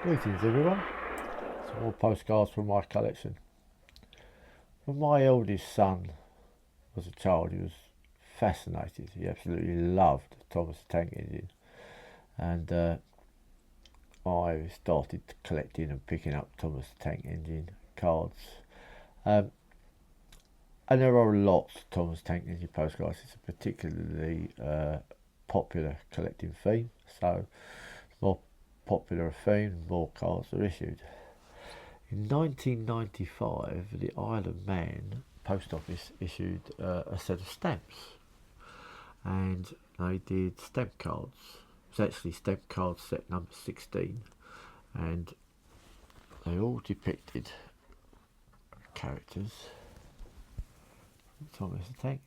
Greetings everyone, some more postcards from my collection. When my eldest son was a child, he was fascinated, he absolutely loved Thomas the Tank Engine, and I started collecting and picking up Thomas the Tank Engine cards. Um, and there are lots of Thomas the Tank Engine postcards. It's a particularly popular collecting theme, so the more popular a theme, the more cards are issued. In 1995, the Isle of Man post office issued a set of stamps, and they did stamp cards. It was actually stamp card set number 16, and they all depicted characters from Thomas the Tank.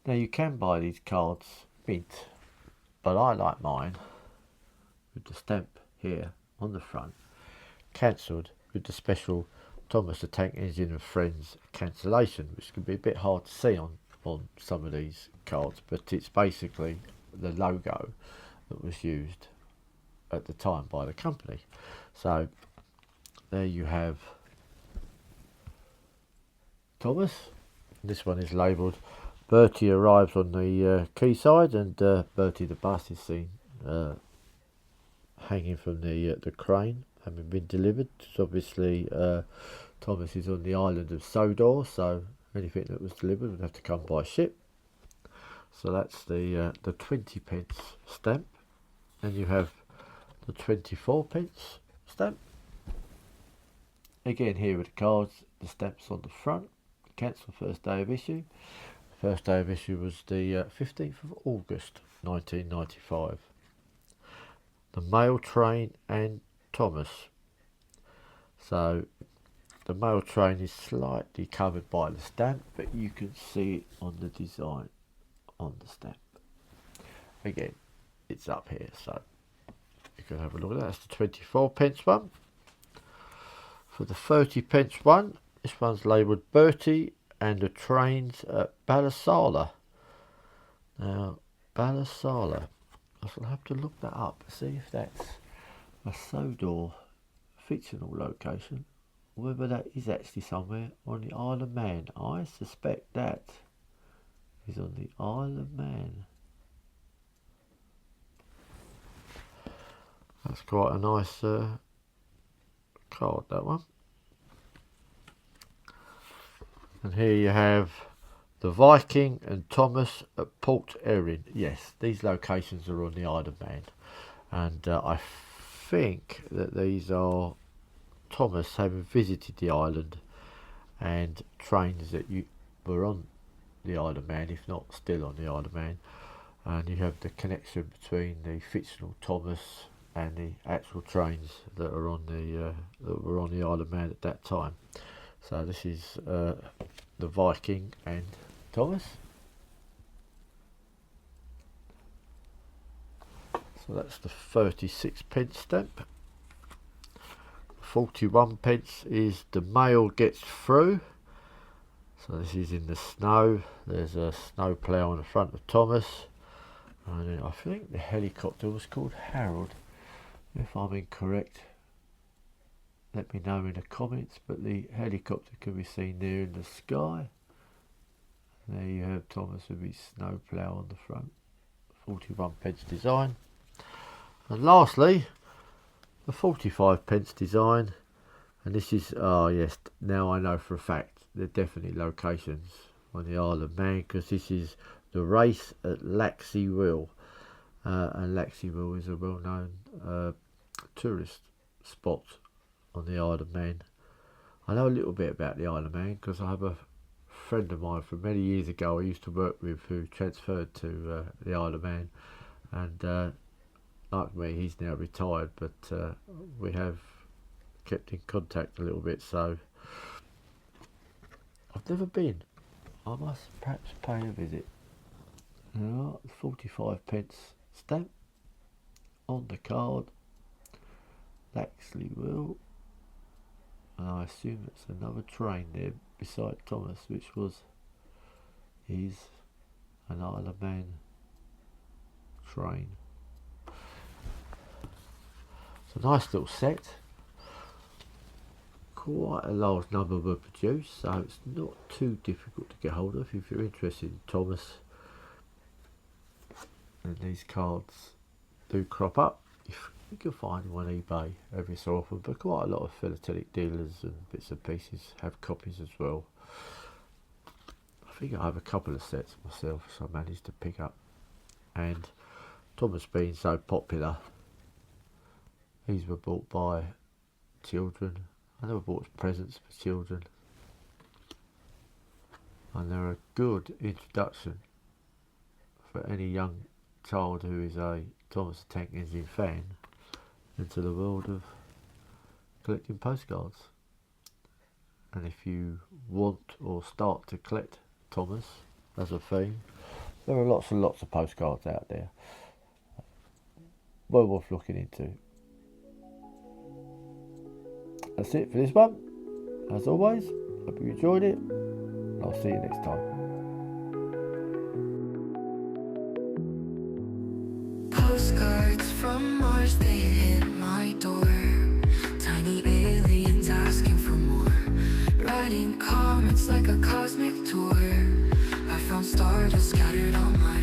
Now you can buy these cards mint, but I like mine with the stamp here on the front, cancelled with the special Thomas the Tank Engine and Friends cancellation, which can be a bit hard to see on some of these cards, but it's basically the logo that was used at the time by the company. So there you have Thomas. This one is labelled Bertie arrives on the quayside, and Bertie the bus is seen hanging from the crane, having been delivered. So obviously Thomas is on the island of Sodor, so anything that was delivered would have to come by ship. So that's the 20 pence stamp, and you have the 24 pence stamp. Again here with the cards, the stamps on the front. Cancel first day of issue. First day of issue was the 15th of August 1995. The mail train and Thomas. So the mail train is slightly covered by the stamp, but you can see it on the design on the stamp. Again, it's up here, so you can have a look at that. That's the 24 pence one. For the 30 pence one, this one's labelled Bertie and the trains at Ballasala. Now, Ballasala, I shall have to look that up, see if that's a Sodor fictional location, or whether that is actually somewhere on the Isle of Man. I suspect that is on the Isle of Man. That's quite a nice card, that one. And here you have the Viking and Thomas at Port Erin. Yes, these locations are on the Isle of Man, and I think that these are Thomas having visited the island, and trains that were on the Isle of Man, if not still on the Isle of Man, and you have the connection between the fictional Thomas and the actual trains that are on that were on the Isle of Man at that time. So this is the Viking and Thomas. So that's the 36 pence stamp. 41 pence is the mail gets through. So this is in the snow. There's a snow plough on the front of Thomas, and I think the helicopter was called Harold. If I'm incorrect, let me know in the comments, but the helicopter can be seen there in the sky. There you have Thomas with his snow plough on the front. 41 pence design. And lastly, the 45 pence design, and this is, oh yes, now I know for a fact they're definitely locations on the Isle of Man, because this is the race at Laxey Will, and Laxey Will is a well-known tourist spot on the Isle of Man. I know a little bit about the Isle of Man because I have a friend of mine from many years ago I used to work with who transferred to the Isle of Man, and like me, he's now retired, but we have kept in contact a little bit. So I've never been. I must perhaps pay a visit. 45 pence stamp on the card. Laxley Will, and I assume it's another train there beside Thomas, which is an Isle of Man train. So a nice little set. Quite a large number were produced, so it's not too difficult to get hold of if you're interested in Thomas. And these cards do crop up. You can find them on eBay every so often, but quite a lot of philatelic dealers and bits and pieces have copies as well. I think I have a couple of sets myself, so I managed to pick up. And Thomas being so popular, these were bought by children. I never bought presents for children, and they're a good introduction for any young child who is a Thomas the Tank Engine fan into the world of collecting postcards. And if you want or start to collect Thomas as a theme, there are lots and lots of postcards out there, well worth looking into. That's it for this one. As always, hope you enjoyed it. I'll see you next time. Postcards from Mars, they hit my door. Tiny aliens asking for more. Writing comments like a cosmic tour. I found stardust scattered on my